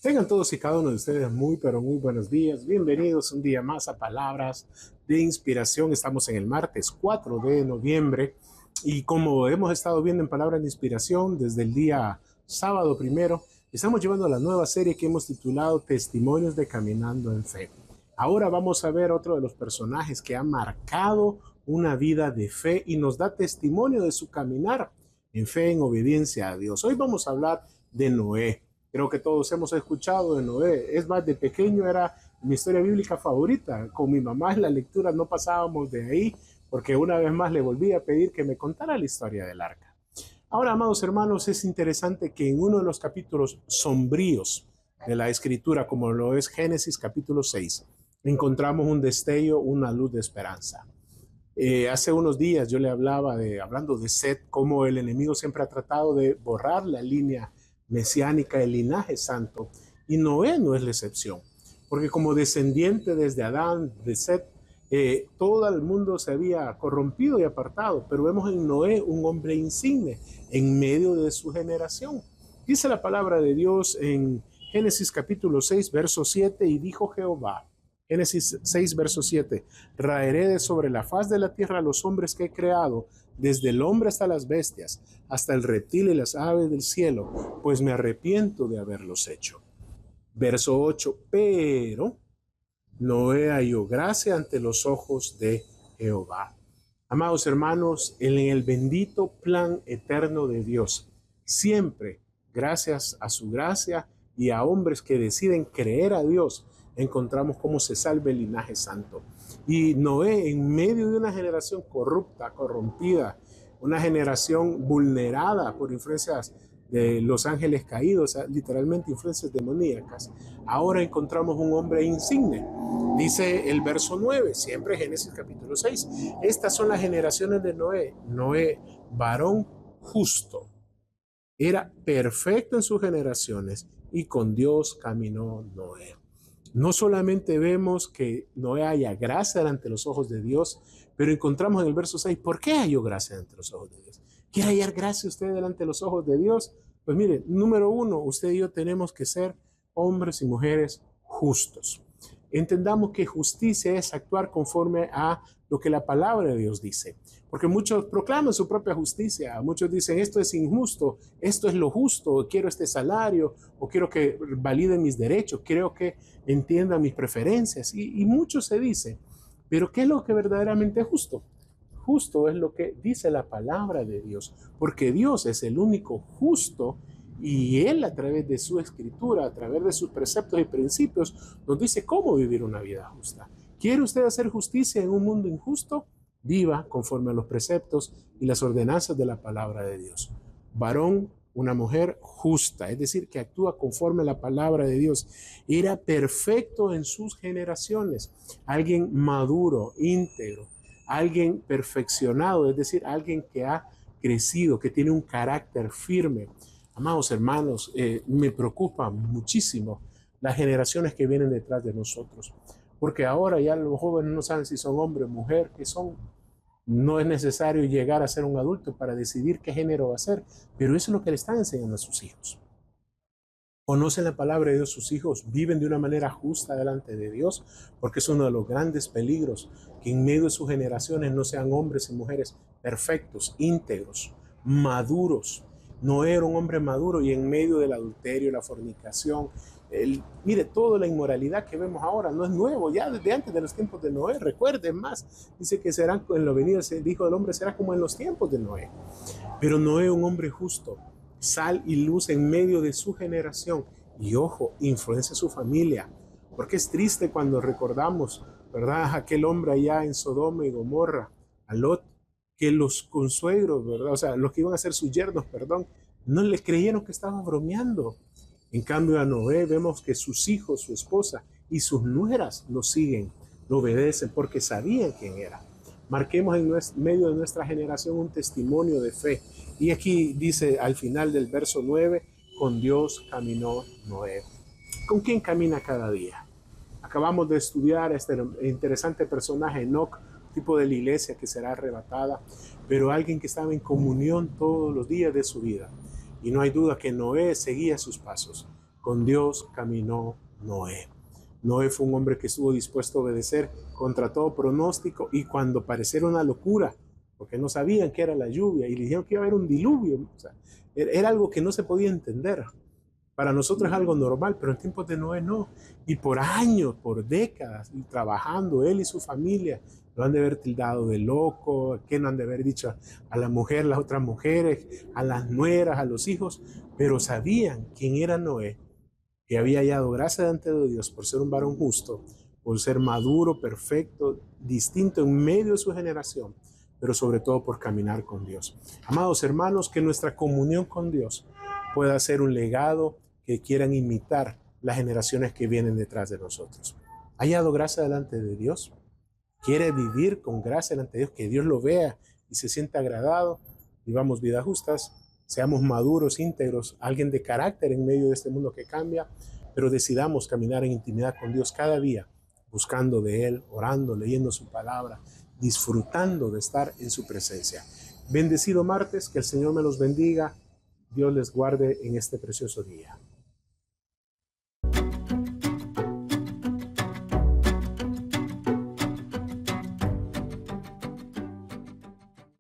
Tengan todos y cada uno de ustedes muy, pero muy buenos días. Bienvenidos un día más a Palabras de Inspiración. Estamos en el martes 4 de noviembre y como hemos estado viendo en Palabras de Inspiración desde el día sábado primero, estamos llevando la nueva serie que hemos titulado Testimonios de Caminando en Fe. Ahora vamos a ver otro de los personajes que ha marcado una vida de fe y nos da testimonio de su caminar en fe, en obediencia a Dios. Hoy vamos a hablar de Noé. Creo que todos hemos escuchado de Noé. Es más, de pequeño era mi historia bíblica favorita. Con mi mamá en la lectura no pasábamos de ahí, porque una vez más le volví a pedir que me contara la historia del arca. Ahora, amados hermanos, es interesante que en uno de los capítulos sombríos de la Escritura, como lo es Génesis capítulo 6, encontramos un destello, una luz de esperanza. Hace unos días yo le hablando de Set, cómo el enemigo siempre ha tratado de borrar la línea mesiánica, el linaje santo, y Noé no es la excepción, porque como descendiente desde Adán, de Set, todo el mundo se había corrompido y apartado, pero vemos en Noé un hombre insigne en medio de su generación. Dice la palabra de Dios en Génesis capítulo 6, verso 7, y dijo Jehová, Génesis 6, verso 7, raeré de sobre la faz de la tierra a los hombres que he creado, desde el hombre hasta las bestias, hasta el reptil y las aves del cielo, pues me arrepiento de haberlos hecho. Verso 8, pero Noé halló gracia ante los ojos de Jehová. Amados hermanos, en el bendito plan eterno de Dios, siempre, gracias a su gracia y a hombres que deciden creer a Dios, encontramos cómo se salva el linaje santo. Y Noé, en medio de una generación corrupta, corrompida, una generación vulnerada por influencias de los ángeles caídos, literalmente influencias demoníacas, ahora encontramos un hombre insigne. Dice el verso 9, siempre Génesis capítulo 6, estas son las generaciones de Noé. Noé, varón justo, era perfecto en sus generaciones y con Dios caminó Noé. No solamente vemos que Noé haya gracia ante los ojos de Dios, pero encontramos en el verso 6, ¿por qué halló gracia ante los ojos de Dios? ¿Quiere hallar gracia usted delante de los ojos de Dios? Pues mire, número uno, usted y yo tenemos que ser hombres y mujeres justos. Entendamos que justicia es actuar conforme a lo que la palabra de Dios dice. Porque muchos proclaman su propia justicia. Muchos dicen, esto es injusto, esto es lo justo, quiero este salario, o quiero que validen mis derechos, quiero que entiendan mis preferencias. Y mucho se dice. Pero ¿qué es lo que verdaderamente es justo? Justo es lo que dice la palabra de Dios. Porque Dios es el único justo y Él a través de su escritura, a través de sus preceptos y principios, nos dice cómo vivir una vida justa. ¿Quiere usted hacer justicia en un mundo injusto? Viva conforme a los preceptos y las ordenanzas de la palabra de Dios. Varón, una mujer justa, es decir, que actúa conforme a la palabra de Dios. Era perfecto en sus generaciones. Alguien maduro, íntegro, alguien perfeccionado, es decir, alguien que ha crecido, que tiene un carácter firme. Amados hermanos, me preocupa muchísimo las generaciones que vienen detrás de nosotros, porque ahora ya los jóvenes no saben si son hombre o mujer, que son. No es necesario llegar a ser un adulto para decidir qué género va a ser, pero eso es lo que le están enseñando a sus hijos. Conocen la palabra de Dios, sus hijos viven de una manera justa delante de Dios, porque es uno de los grandes peligros que en medio de sus generaciones no sean hombres y mujeres perfectos, íntegros, maduros. No era un hombre maduro y en medio del adulterio, la fornicación, mire, toda la inmoralidad que vemos ahora no es nuevo, ya desde antes de los tiempos de Noé. Recuerden más, dice que serán en la venida, el Hijo del Hombre será como en los tiempos de Noé. Pero Noé, un hombre justo, sal y luz en medio de su generación. Y ojo, influencia a su familia. Porque es triste cuando recordamos, ¿verdad? Aquel hombre allá en Sodoma y Gomorra, a Lot, que los consuegros, ¿verdad? O sea, los que iban a ser sus yernos, perdón, no le creyeron que estaba bromeando. En cambio a Noé vemos que sus hijos, su esposa y sus nueras lo siguen, lo obedecen porque sabían quién era. Marquemos en medio de nuestra generación un testimonio de fe. Y aquí dice al final del verso 9, con Dios caminó Noé. ¿Con quién camina cada día? Acabamos de estudiar este interesante personaje, Enoc, tipo de la iglesia que será arrebatada, pero alguien que estaba en comunión todos los días de su vida. Y no hay duda que Noé seguía sus pasos. con Dios caminó Noé. Noé fue un hombre que estuvo dispuesto a obedecer contra todo pronóstico, y cuando pareciera una locura, porque no sabían qué era la lluvia y le dijeron que iba a haber un diluvio, o sea, era algo que no se podía entender. Para nosotros es algo normal, pero en tiempos de Noé no. Y por años, por décadas, y trabajando él y su familia, lo han de haber tildado de loco, que no han de haber dicho a la mujer, las otras mujeres, a las nueras, a los hijos, pero sabían quién era Noé, que había hallado gracia delante de Dios por ser un varón justo, por ser maduro, perfecto, distinto en medio de su generación, pero sobre todo por caminar con Dios. Amados hermanos, que nuestra comunión con Dios pueda ser un legado que quieran imitar las generaciones que vienen detrás de nosotros. ¿Ha hallado gracia delante de Dios? ¿Quiere vivir con gracia delante de Dios? Que Dios lo vea y se sienta agradado. Vivamos vidas justas, seamos maduros, íntegros, alguien de carácter en medio de este mundo que cambia, pero decidamos caminar en intimidad con Dios cada día, buscando de Él, orando, leyendo su palabra, disfrutando de estar en su presencia. Bendecido martes, que el Señor me los bendiga. Dios les guarde en este precioso día.